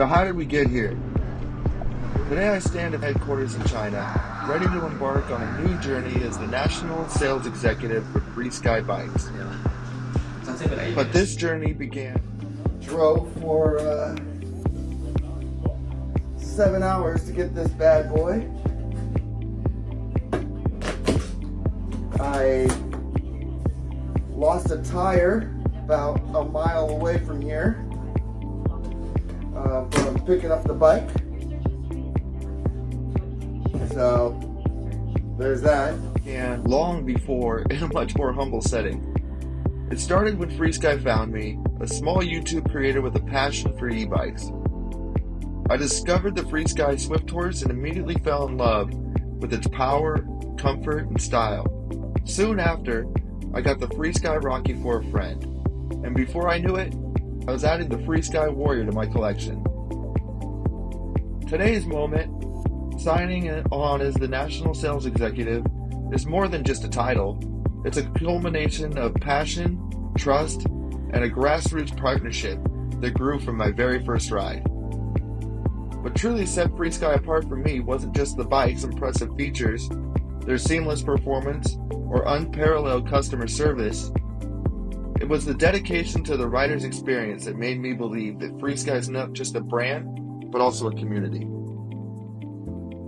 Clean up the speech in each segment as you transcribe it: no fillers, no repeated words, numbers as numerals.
So how did we get here? Today I stand at headquarters in China, ready to embark on a new journey as the national sales executive for FreeSky Bikes. But this journey drove for 7 hours to get this bad boy. I lost a tire about a mile away from here from picking up the bike. So there's that. And long before, in a much more humble setting. It started when FreeSky found me, a small YouTube creator with a passion for e-bikes. I discovered the FreeSky Swift Horse and immediately fell in love with its power, comfort, and style. Soon after, I got the FreeSky Rocky for a friend, and before I knew it, I was adding the FreeSky Warrior to my collection. Today's moment, signing on as the National Sales Executive, is more than just a title. It's a culmination of passion, trust, and a grassroots partnership that grew from my very first ride. What truly set FreeSky apart for me wasn't just the bike's impressive features, their seamless performance, or unparalleled customer service. It was the dedication to the rider's experience that made me believe that FreeSky is not just a brand, but also a community.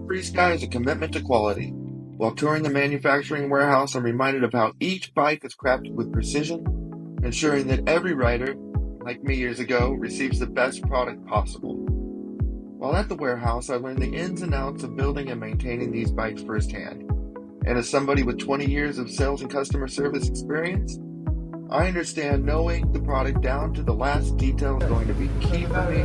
FreeSky is a commitment to quality. While touring the manufacturing warehouse, I'm reminded of how each bike is crafted with precision, ensuring that every rider, like me years ago, receives the best product possible. While at the warehouse, I learned the ins and outs of building and maintaining these bikes firsthand. And as somebody with 20 years of sales and customer service experience, I understand knowing the product down to the last detail is going to be key for me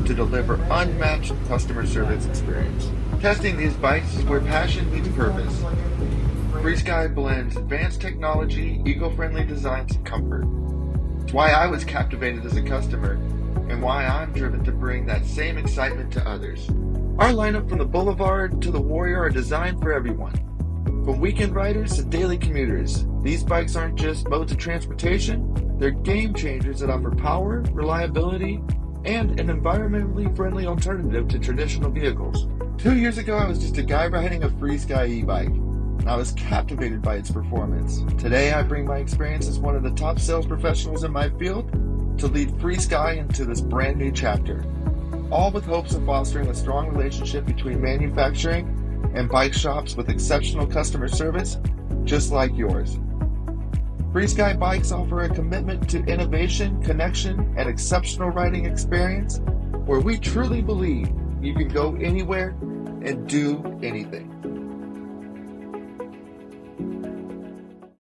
to deliver unmatched customer service experience. Testing these bikes is where passion meets purpose. FreeSky blends advanced technology, eco-friendly designs, and comfort. It's why I was captivated as a customer and why I'm driven to bring that same excitement to others. Our lineup from the Boulevard to the Warrior are designed for everyone. From weekend riders to daily commuters, these bikes aren't just modes of transportation, they're game changers that offer power, reliability, and an environmentally friendly alternative to traditional vehicles. 2 years ago, I was just a guy riding a FreeSky e-bike, and I was captivated by its performance. Today, I bring my experience as one of the top sales professionals in my field to lead FreeSky into this brand new chapter, all with hopes of fostering a strong relationship between manufacturing and bike shops with exceptional customer service, just like yours. FreeSky Bikes offer a commitment to innovation, connection, and exceptional riding experience where we truly believe you can go anywhere and do anything.